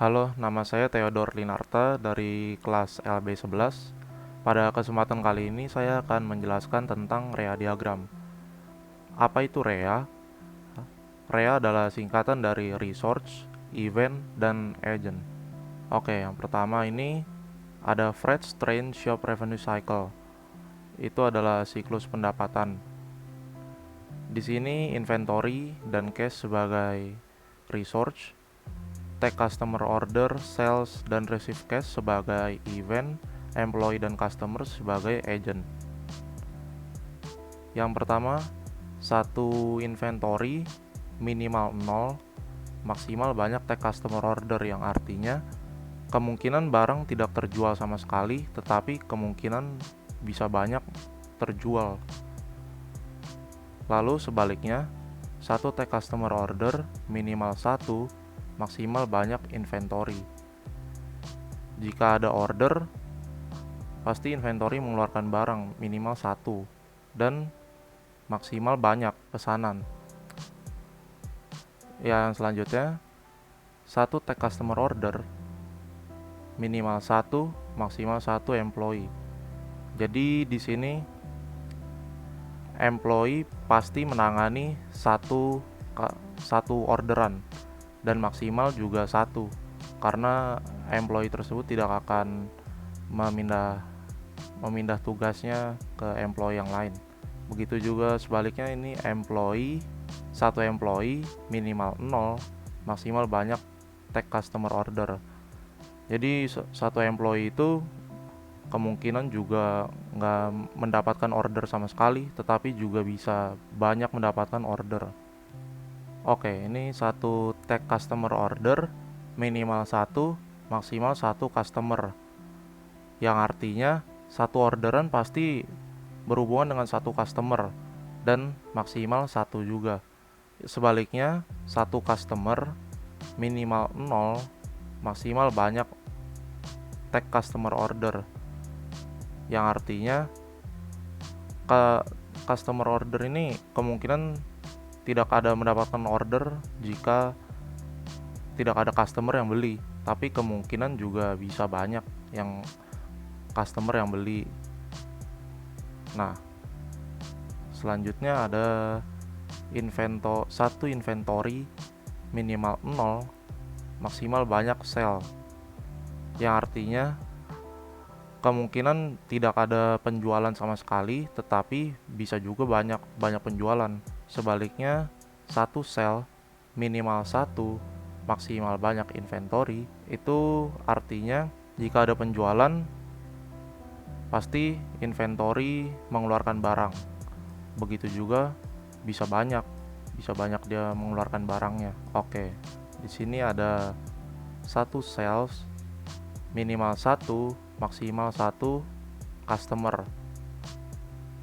Halo, nama saya Theodor Linarta dari kelas LB11. Pada kesempatan kali ini saya akan menjelaskan tentang REA diagram. Apa itu REA? REA adalah singkatan dari Resource, Event, dan Agent. Oke, yang pertama ini ada Freight Train Shop Revenue Cycle. Itu adalah siklus pendapatan. Di sini inventory dan cash sebagai resource, take customer order, sales, dan receive cash sebagai event, employee dan customer sebagai agent. Yang pertama, satu inventory minimal 0, maksimal banyak take customer order, yang artinya kemungkinan barang tidak terjual sama sekali, tetapi kemungkinan bisa banyak terjual. Lalu sebaliknya, satu take customer order minimal 1, maksimal banyak inventory. Jika ada order, pasti inventory mengeluarkan barang minimal 1 dan maksimal banyak pesanan. Yang selanjutnya, satu take customer order minimal 1, maksimal 1 employee. Jadi di sini employee pasti menangani satu orderan dan maksimal juga 1, karena employee tersebut tidak akan memindah tugasnya ke employee yang lain. Begitu juga sebaliknya, ini satu employee minimal 0, maksimal banyak take customer order. Jadi satu employee itu kemungkinan juga nggak mendapatkan order sama sekali, tetapi juga bisa banyak mendapatkan order. Oke, ini satu take customer order minimal 1, maksimal 1 customer, yang artinya satu orderan pasti berhubungan dengan satu customer dan maksimal 1 juga. Sebaliknya, satu customer minimal 0, maksimal banyak take customer order, yang artinya customer order ini kemungkinan tidak ada mendapatkan order jika tidak ada customer yang beli, tapi kemungkinan juga bisa banyak yang customer yang beli. Nah, selanjutnya ada satu inventory minimal 0, maksimal banyak sell, yang artinya kemungkinan tidak ada penjualan sama sekali, tetapi bisa juga banyak penjualan. Sebaliknya, satu sell minimal 1, maksimal banyak inventory, itu artinya jika ada penjualan pasti inventory mengeluarkan barang. Begitu juga bisa banyak dia mengeluarkan barangnya. Oke, di sini ada satu sales minimal 1, maksimal 1 customer,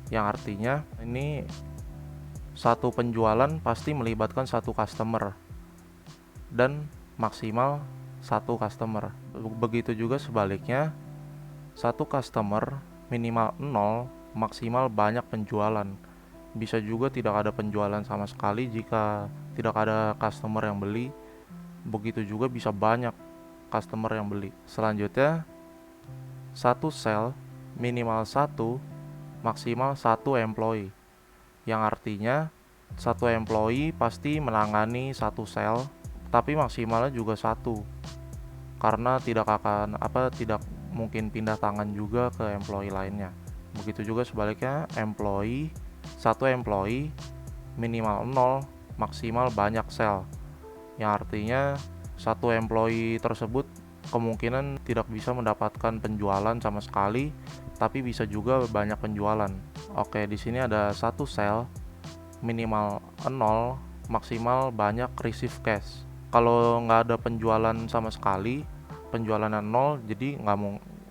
yang artinya ini satu penjualan pasti melibatkan satu customer dan maksimal satu customer. Begitu juga sebaliknya, satu customer minimal 0, maksimal banyak penjualan. Bisa juga tidak ada penjualan sama sekali jika tidak ada customer yang beli. Begitu juga bisa banyak customer yang beli. Selanjutnya, satu sell minimal 1, maksimal 1 employee, yang artinya satu employee pasti menangani satu sell, tapi maksimalnya juga 1, karena tidak mungkin pindah tangan juga ke employee lainnya. Begitu juga sebaliknya, satu employee minimal 0, maksimal banyak sell, yang artinya satu employee tersebut kemungkinan tidak bisa mendapatkan penjualan sama sekali, tapi bisa juga banyak penjualan. Oke, di sini ada satu sell minimal 0, maksimal banyak receive cash. Kalau nggak ada penjualan sama sekali, penjualannya 0, jadi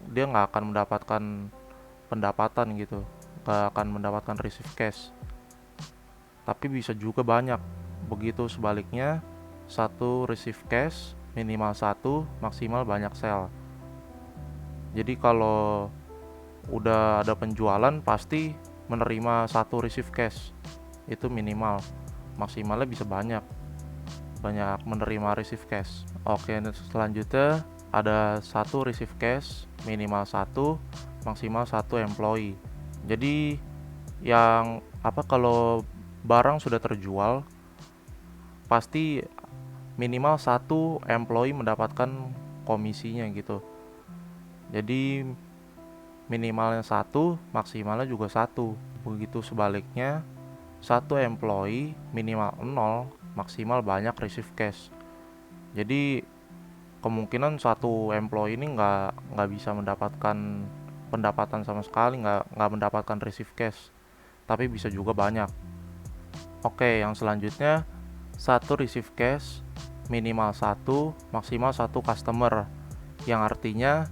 dia nggak akan mendapatkan pendapatan gitu, nggak akan mendapatkan receive cash, tapi bisa juga banyak. Begitu sebaliknya, satu receive cash minimal 1, maksimal banyak sell. Jadi kalau udah ada penjualan pasti menerima satu receive cash, itu minimal, maksimalnya bisa banyak. banyak menerima receive cash. Oke, selanjutnya ada satu receive cash, minimal satu, maksimal satu employee. Jadi yang kalau barang sudah terjual, pasti minimal satu employee mendapatkan komisinya gitu. Jadi minimalnya satu, maksimalnya juga satu. Begitu sebaliknya, satu employee minimal 0, maksimal banyak receive cash. Jadi kemungkinan satu employee ini nggak bisa mendapatkan pendapatan sama sekali, nggak mendapatkan receive cash, tapi bisa juga banyak. Oke, yang selanjutnya satu receive cash minimal satu, maksimal satu customer, yang artinya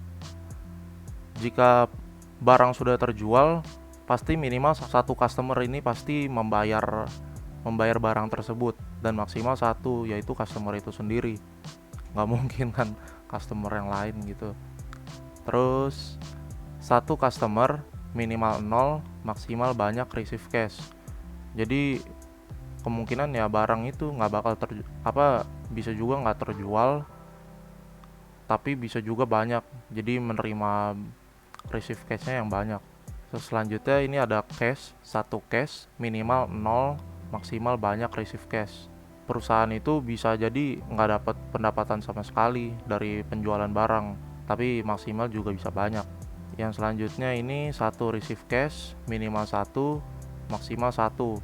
jika barang sudah terjual, pasti minimal satu customer ini pasti membayar barang tersebut, dan maksimal satu, yaitu customer itu sendiri. Nggak mungkin kan customer yang lain gitu. Terus satu customer minimal 0, maksimal banyak receive cash. Jadi kemungkinan ya barang itu nggak bakal bisa juga nggak terjual, tapi bisa juga banyak, jadi menerima receive cashnya yang banyak. Selanjutnya ini ada cash, satu cash minimal 0, maksimal banyak receive cash. Perusahaan itu bisa jadi nggak dapat pendapatan sama sekali dari penjualan barang, tapi maksimal juga bisa banyak. Yang selanjutnya ini satu receive cash minimal satu, maksimal satu.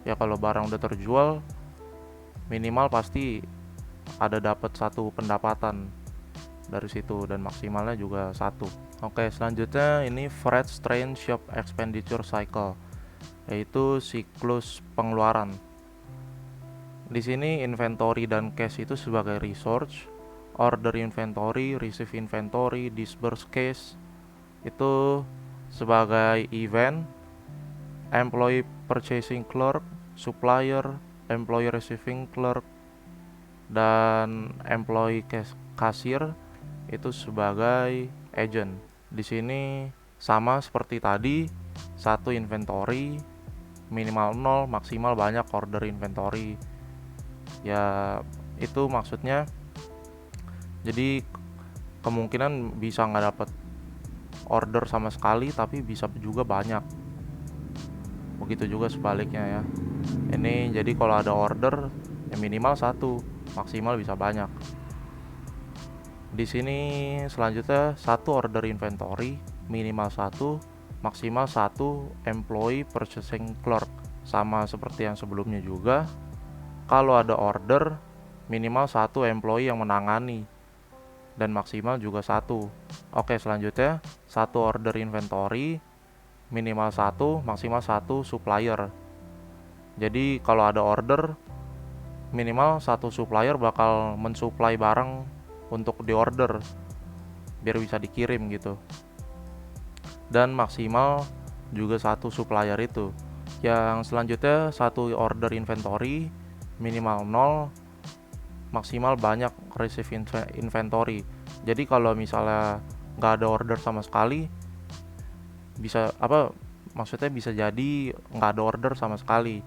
Ya kalau barang udah terjual, minimal pasti ada dapat satu pendapatan dari situ, dan maksimalnya juga satu. Oke, selanjutnya ini Freight Train Shop Expenditure Cycle, yaitu siklus pengeluaran. Di sini inventory dan cash itu sebagai resource, order inventory, receive inventory, disburse cash itu sebagai event, employee purchasing clerk, supplier, employee receiving clerk, dan employee cashier itu sebagai agent. Di sini sama seperti tadi, satu inventory minimal 0, maksimal banyak order inventory. Ya itu maksudnya, jadi kemungkinan bisa nggak dapat order sama sekali, tapi bisa juga banyak. Begitu juga sebaliknya ya. Ini jadi kalau ada order ya minimal satu, maksimal bisa banyak. Di sini selanjutnya satu order inventory minimal satu, maksimal satu employee purchasing clerk. Sama seperti yang sebelumnya juga, kalau ada order minimal satu employee yang menangani, dan maksimal juga satu. Oke, selanjutnya satu order inventory minimal satu, maksimal satu supplier. Jadi kalau ada order, minimal satu supplier bakal mensuplai barang untuk diorder biar bisa dikirim gitu, dan maksimal juga satu supplier itu. Yang selanjutnya satu order inventory minimal 0, maksimal banyak receive inventory. Jadi kalau misalnya nggak ada order sama sekali, maksudnya bisa jadi nggak ada order sama sekali,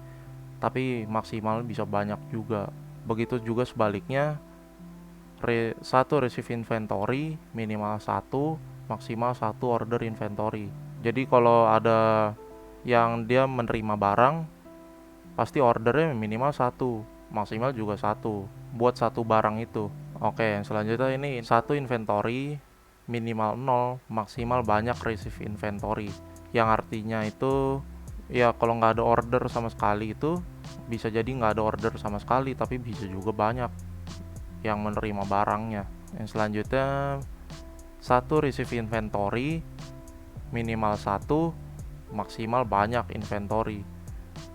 tapi maksimal bisa banyak juga. Begitu juga sebaliknya, satu receive inventory minimal satu, maksimal satu order inventory. Jadi kalau ada yang dia menerima barang, pasti ordernya minimal satu, maksimal juga satu buat satu barang itu. Oke, yang selanjutnya ini satu inventory minimal 0, maksimal banyak receive inventory, yang artinya itu ya kalau nggak ada order sama sekali, itu bisa jadi nggak ada order sama sekali, tapi bisa juga banyak yang menerima barangnya. Yang selanjutnya satu receive inventory minimal satu, maksimal banyak inventory.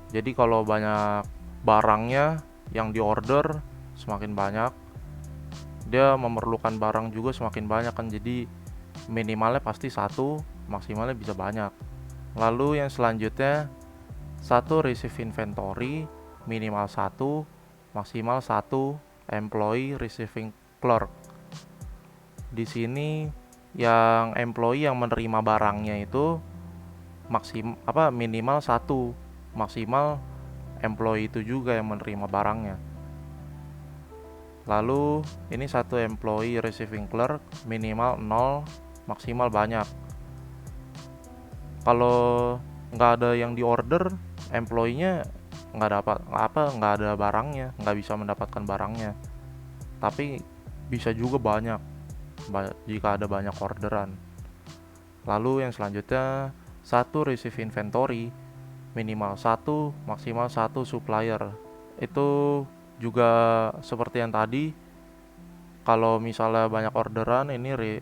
Jadi kalau banyak barangnya yang diorder, semakin banyak dia memerlukan barang juga semakin banyak kan, jadi minimalnya pasti satu, maksimalnya bisa banyak. Lalu yang selanjutnya satu receive inventory minimal satu, maksimal satu employee receiving clerk. Di sini yang employee yang menerima barangnya itu minimal satu, maksimal employee itu juga yang menerima barangnya. Lalu ini satu employee receiving clerk, minimal 0, maksimal banyak. Kalau nggak ada yang di order, employee-nya nggak ada barangnya, nggak bisa mendapatkan barangnya. Tapi bisa juga banyak jika ada banyak orderan. Lalu yang selanjutnya, satu receive inventory, minimal 1, maksimal 1 supplier. Itu juga seperti yang tadi, kalau misalnya banyak orderan, ini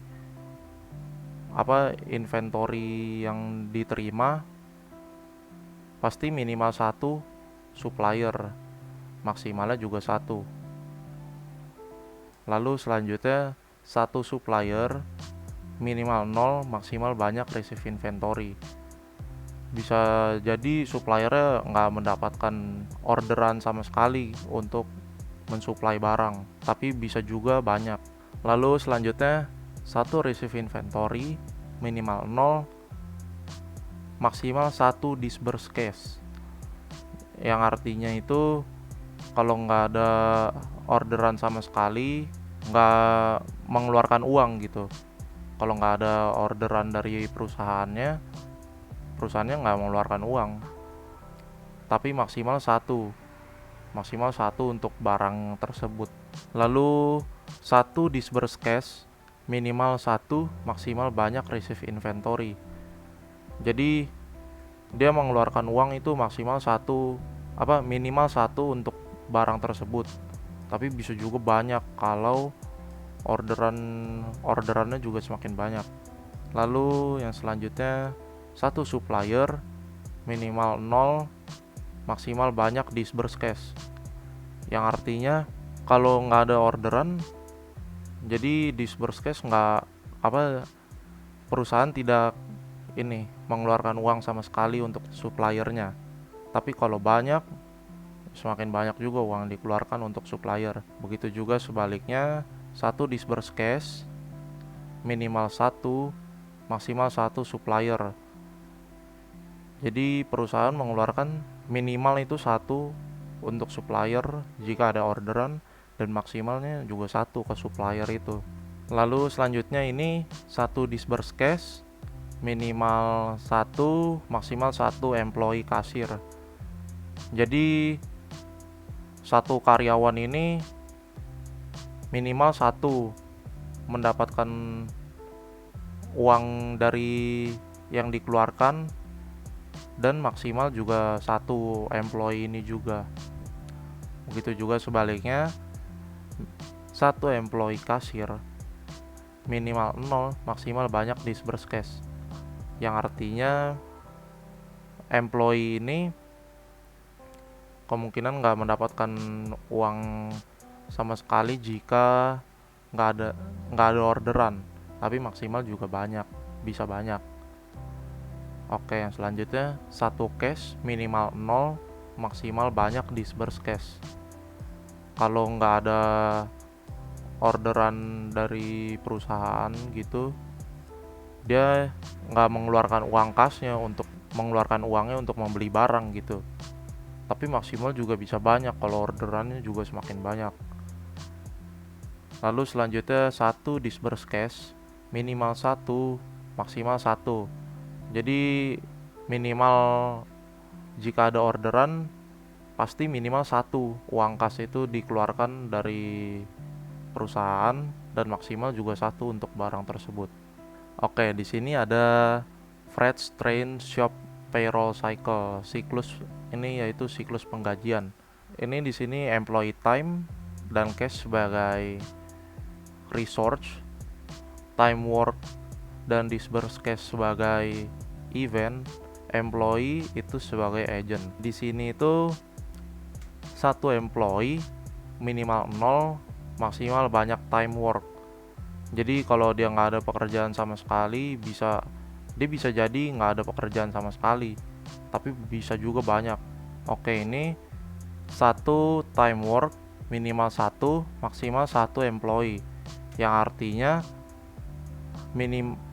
inventory yang diterima pasti minimal 1 supplier, maksimalnya juga 1. Lalu selanjutnya, 1 supplier minimal 0, maksimal banyak receive inventory. Bisa jadi suppliernya nggak mendapatkan orderan sama sekali untuk mensuplai barang, tapi bisa juga banyak. Lalu selanjutnya, 1 receive inventory minimal 0, maksimal 1 disburse cash. Yang artinya itu kalau nggak ada orderan sama sekali, nggak mengeluarkan uang gitu. Kalau nggak ada orderan dari perusahaannya nggak mengeluarkan uang, tapi maksimal 1 untuk barang tersebut. Lalu 1 disburse cash, minimal 1, maksimal banyak receive inventory. Jadi dia mengeluarkan uang itu minimal 1 untuk barang tersebut, tapi bisa juga banyak kalau orderannya juga semakin banyak. Lalu yang selanjutnya, 1 supplier minimal 0, maksimal banyak disburse cash. Yang artinya kalau nggak ada orderan, jadi disburse cash perusahaan tidak mengeluarkan uang sama sekali untuk suppliernya. Tapi kalau banyak, semakin banyak juga uang yang dikeluarkan untuk supplier. Begitu juga sebaliknya, 1 disburse cash minimal 1, maksimal 1 supplier. Jadi perusahaan mengeluarkan minimal itu 1 untuk supplier jika ada orderan, dan maksimalnya juga 1 ke supplier itu. Lalu selanjutnya ini 1 disburse cash minimal 1, maksimal 1 employee kasir. Jadi 1 karyawan ini minimal 1 mendapatkan uang dari yang dikeluarkan, dan maksimal juga 1 employee ini juga. Begitu juga sebaliknya, 1 employee kasir minimal 0, maksimal banyak disburse cash. Yang artinya employee ini kemungkinan nggak mendapatkan uang sama sekali jika nggak ada orderan, tapi maksimal juga bisa banyak. Oke, yang selanjutnya, 1 cash minimal 0, maksimal banyak disburse cash. Kalau nggak ada orderan dari perusahaan gitu, dia nggak mengeluarkan uang kasnya untuk mengeluarkan uangnya untuk membeli barang gitu. Tapi maksimal juga bisa banyak kalau orderannya juga semakin banyak. Lalu selanjutnya, 1 disburse cash minimal 1, maksimal 1. Jadi minimal jika ada orderan pasti minimal 1 uang kas itu dikeluarkan dari perusahaan, dan maksimal juga 1 untuk barang tersebut. Oke, di sini ada Fred's Train Shop Payroll Cycle. Siklus ini yaitu siklus penggajian. Ini di sini employee time dan cash sebagai resource, time work dan disburse cash sebagai event, employee itu sebagai agent. Di sini itu 1 employee minimal 0, maksimal banyak time work. Jadi kalau dia nggak ada pekerjaan sama sekali, dia bisa jadi nggak ada pekerjaan sama sekali, tapi bisa juga banyak. Oke, ini 1 time work minimal 1, maksimal 1 employee. Yang artinya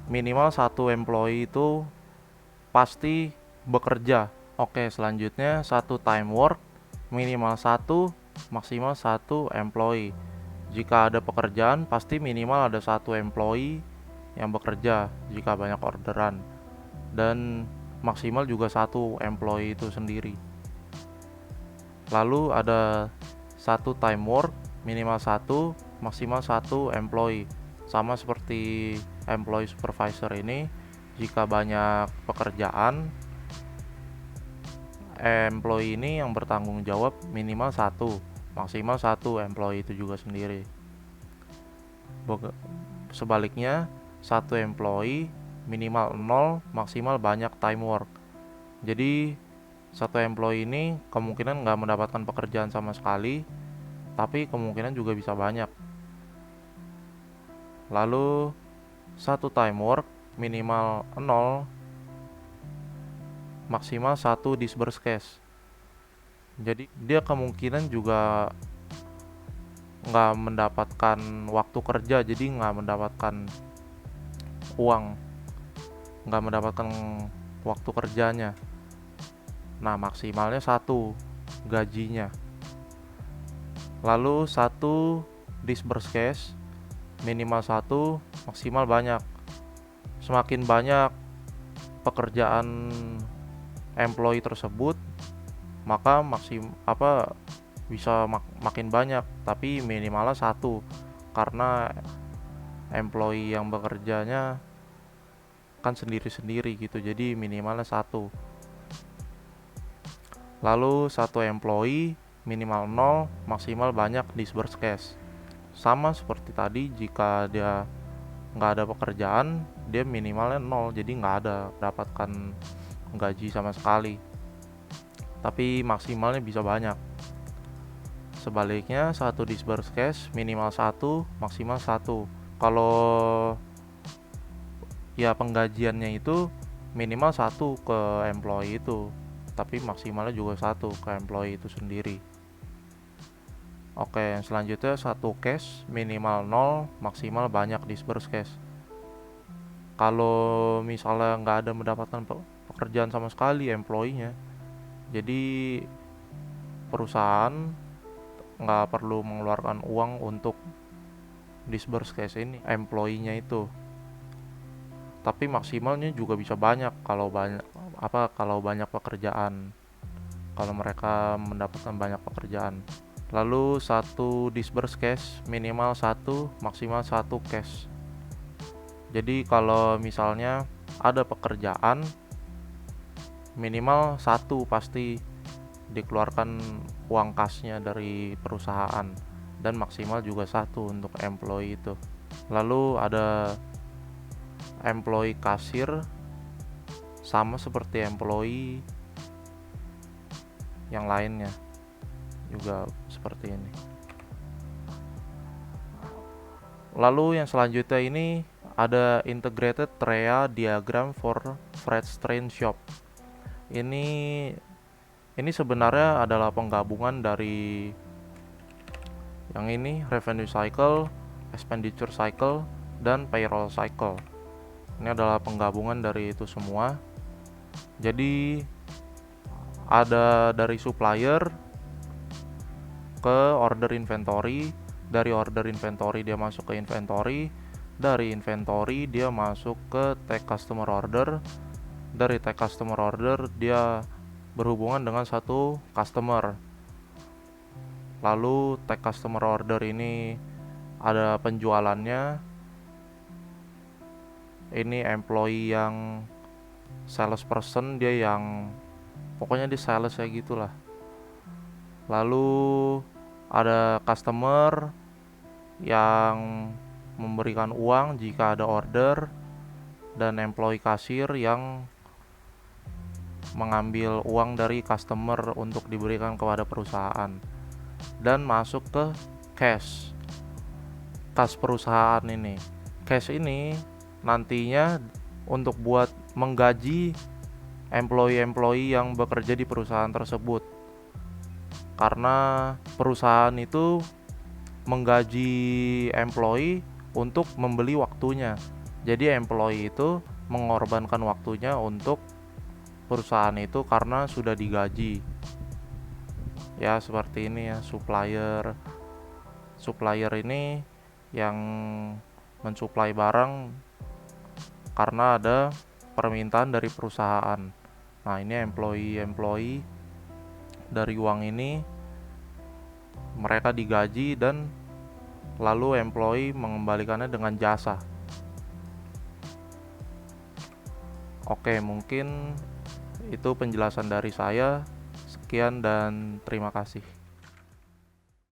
minimal 1 employee itu pasti bekerja. Oke, selanjutnya 1 time work minimal 1, maksimal 1 employee. Jika ada pekerjaan, pasti minimal ada satu employee yang bekerja jika banyak orderan, dan maksimal juga satu employee itu sendiri. Lalu ada satu time work, minimal satu, maksimal satu employee. Sama seperti employee supervisor ini, jika banyak pekerjaan, employee ini yang bertanggung jawab minimal satu, maksimal satu employee itu juga sendiri. Sebaliknya, satu employee minimal 0, maksimal banyak time work. Jadi satu employee ini kemungkinan nggak mendapatkan pekerjaan sama sekali, tapi kemungkinan juga bisa banyak. Lalu satu time work minimal 0, maksimal satu disburse cash. Jadi dia kemungkinan juga nggak mendapatkan waktu kerja, jadi nggak mendapatkan uang, nggak mendapatkan waktu kerjanya. Nah, maksimalnya satu gajinya. Lalu satu disburse cash minimal satu, maksimal banyak. Semakin banyak pekerjaan employee tersebut, maka bisa makin banyak, tapi minimalnya satu, karena employee yang bekerjanya kan sendiri-sendiri gitu, jadi minimalnya satu. Lalu satu employee minimal 0, maksimal banyak disburse cash. Sama seperti tadi, jika dia nggak ada pekerjaan, dia minimalnya 0, jadi nggak ada dapatkan gaji sama sekali, tapi maksimalnya bisa banyak. Sebaliknya, satu disburse cash minimal satu, maksimal satu. Kalau ya penggajiannya itu minimal satu ke employee itu, tapi maksimalnya juga satu ke employee itu sendiri. Oke, selanjutnya satu cash minimal 0, maksimal banyak disburse cash. Kalau misalnya nggak ada mendapatkan pekerjaan sama sekali employee-nya, jadi perusahaan nggak perlu mengeluarkan uang untuk disburse cash ini employee-nya itu, tapi maksimalnya juga bisa banyak kalau banyak pekerjaan, kalau mereka mendapatkan banyak pekerjaan. Lalu satu disburse cash minimal satu, maksimal satu cash. Jadi kalau misalnya ada pekerjaan, minimal satu pasti dikeluarkan uang kasnya dari perusahaan, dan maksimal juga satu untuk employee itu. Lalu ada employee kasir, sama seperti employee yang lainnya juga seperti ini. Lalu yang selanjutnya ini ada integrated TREA diagram for freight train shop. Ini sebenarnya adalah penggabungan dari yang ini, revenue cycle, expenditure cycle, dan payroll cycle. Ini adalah penggabungan dari itu semua. Jadi ada dari supplier ke order inventory, dari order inventory dia masuk ke inventory, dari inventory dia masuk ke tag customer order, dari tag customer order dia berhubungan dengan satu customer. Lalu tag customer order ini ada penjualannya, ini employee yang salesperson, dia yang pokoknya di sales ya gitulah. Lalu ada customer yang memberikan uang jika ada order, dan employee kasir yang mengambil uang dari customer untuk diberikan kepada perusahaan, dan masuk ke cash, kas perusahaan ini. Cash ini nantinya untuk buat menggaji employee-employee yang bekerja di perusahaan tersebut, karena perusahaan itu menggaji employee untuk membeli waktunya. Jadi employee itu mengorbankan waktunya untuk perusahaan itu karena sudah digaji. Ya seperti ini ya, supplier ini yang mensuplai barang karena ada permintaan dari perusahaan. Nah, ini employee dari uang ini mereka digaji dan lalu employee mengembalikannya dengan jasa. Oke, mungkin itu penjelasan dari saya. Sekian dan terima kasih.